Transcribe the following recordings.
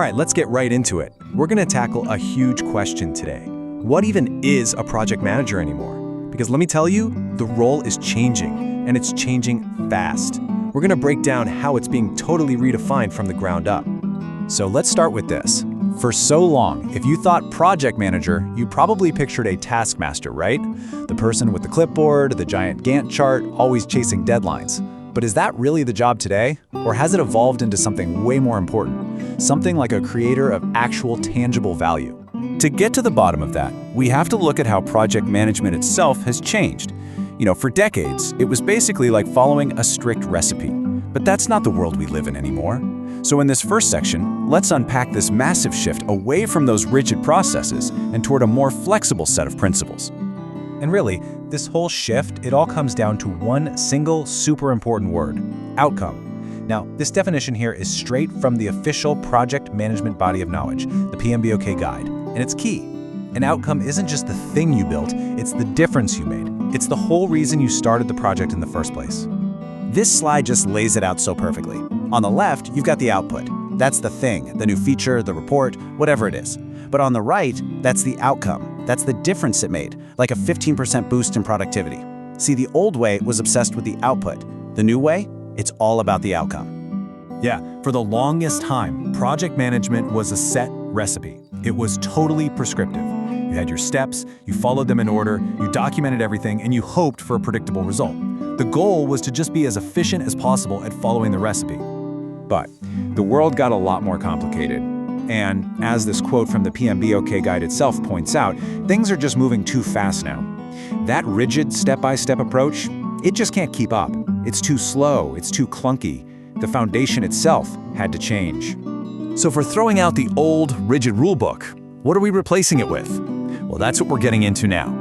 right, let's get right into it. We're going to tackle a huge question today. What even is a project manager anymore? Because let me tell you, the role is changing, and it's changing fast. We're going to break down how it's being totally redefined from the ground up. So let's start with this. For so long, if you thought project manager, you probably pictured a taskmaster, right? The person with the clipboard, the giant Gantt chart, always chasing deadlines. But is that really the job today? Or has it evolved into something way more important? Something like a creator of actual tangible value. To get to the bottom of that, we have to look at how project management itself has changed. For decades, it was basically like following a strict recipe. But that's not the world we live in anymore. So in this first section, let's unpack this massive shift away from those rigid processes and toward a more flexible set of principles. And really, this whole shift, it all comes down to one single super important word: outcome. Now, this definition here is straight from the official project management body of knowledge, the PMBOK guide, and it's key. An outcome isn't just the thing you built, it's the difference you made. It's the whole reason you started the project in the first place. This slide just lays it out so perfectly. On the left, you've got the output. That's the thing, the new feature, the report, whatever it is. But on the right, that's the outcome. That's the difference it made, like a 15% boost in productivity. See, the old way was obsessed with the output. The new way, it's all about the outcome. Yeah, for the longest time, project management was a set recipe. It was totally prescriptive. You had your steps, you followed them in order, you documented everything, and you hoped for a predictable result. The goal was to just be as efficient as possible at following the recipe. But the world got a lot more complicated. And as this quote from the PMBOK guide itself points out, things are just moving too fast now. That rigid step-by-step approach, it just can't keep up. It's too slow, it's too clunky. The foundation itself had to change. So for throwing out the old, rigid rulebook, what are we replacing it with? Well, that's what we're getting into now.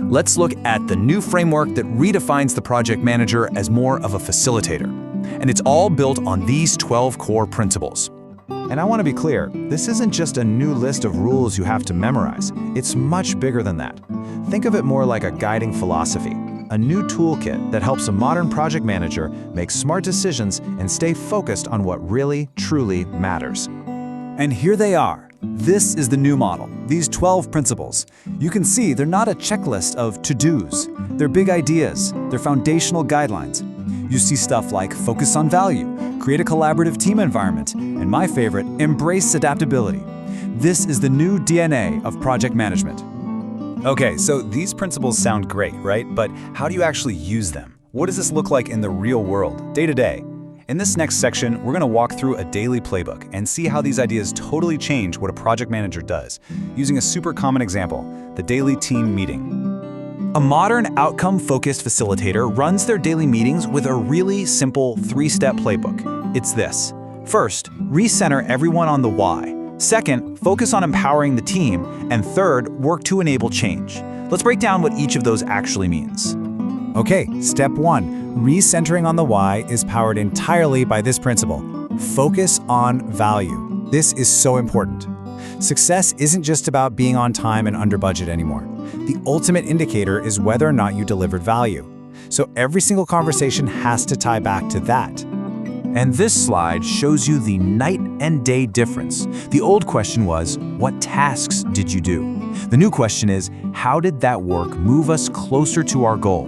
Let's look at the new framework that redefines the project manager as more of a facilitator. And it's all built on these 12 core principles. And I want to be clear, this isn't just a new list of rules you have to memorize. It's much bigger than that. Think of it more like a guiding philosophy, a new toolkit that helps a modern project manager make smart decisions and stay focused on what really, truly matters. And here they are. This is the new model, these 12 principles. You can see they're not a checklist of to-dos. They're big ideas, they're foundational guidelines. You see stuff like focus on value, create a collaborative team environment, and my favorite, embrace adaptability. This is the new DNA of project management. Okay, so these principles sound great, right? But how do you actually use them? What does this look like in the real world, day to day? In this next section, we're going to walk through a daily playbook and see how these ideas totally change what a project manager does, using a super common example, the daily team meeting. A modern outcome-focused facilitator runs their daily meetings with a really simple 3-step playbook. It's this. First, recenter everyone on the why. Second, focus on empowering the team. And third, work to enable change. Let's break down what each of those actually means. Okay, step 1, recentering on the why is powered entirely by this principle. Focus on value. This is so important. Success isn't just about being on time and under budget anymore. The ultimate indicator is whether or not you delivered value. So every single conversation has to tie back to that. And this slide shows you the night and day difference. The old question was, what tasks did you do? The new question is, how did that work move us closer to our goal?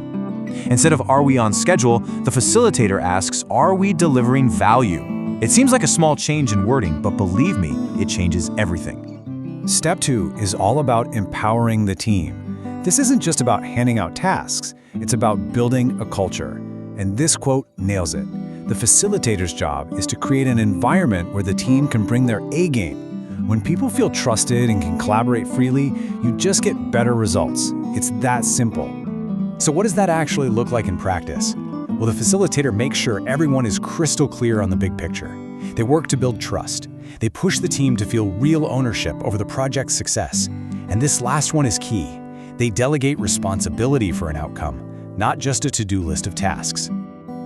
Instead of are we on schedule, the facilitator asks, are we delivering value? It seems like a small change in wording, but believe me, it changes everything. Step 2 is all about empowering the team. This isn't just about handing out tasks, it's about building a culture. And this quote nails it. The facilitator's job is to create an environment where the team can bring their A game. When people feel trusted and can collaborate freely, you just get better results. It's that simple. So what does that actually look like in practice? Well, the facilitator makes sure everyone is crystal clear on the big picture. They work to build trust. They push the team to feel real ownership over the project's success. And this last one is key. They delegate responsibility for an outcome, not just a to-do list of tasks.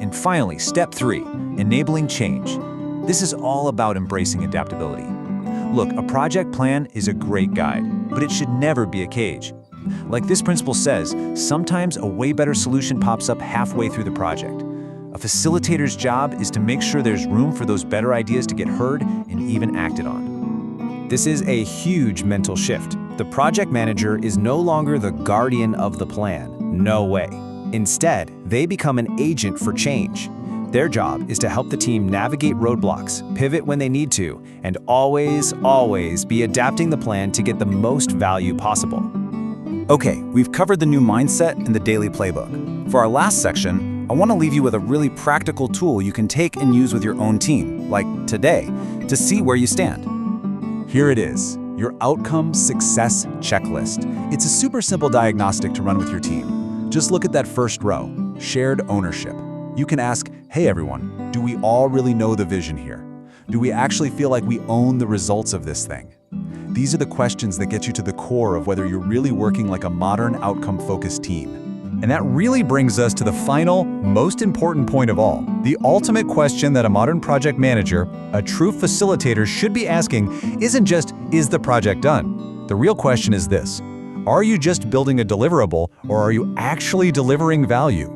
And finally, step 3, enabling change. This is all about embracing adaptability. Look, a project plan is a great guide, but it should never be a cage. Like this principle says, sometimes a way better solution pops up halfway through the project. A facilitator's job is to make sure there's room for those better ideas to get heard and even acted on. This is a huge mental shift. The project manager is no longer the guardian of the plan. No way. Instead, they become an agent for change. Their job is to help the team navigate roadblocks, pivot when they need to, and always be adapting the plan to get the most value possible. Okay, we've covered the new mindset and the daily playbook. For our last section, I want to leave you with a really practical tool you can take and use with your own team, like today, to see where you stand. Here it is, your outcome success checklist. It's a super simple diagnostic to run with your team. Just look at that first row, shared ownership. You can ask, hey everyone, do we all really know the vision here? Do we actually feel like we own the results of this thing? These are the questions that get you to the core of whether you're really working like a modern outcome-focused team. And that really brings us to the final, most important point of all. The ultimate question that a modern project manager, a true facilitator, should be asking isn't just, is the project done? The real question is this: are you just building a deliverable, or are you actually delivering value?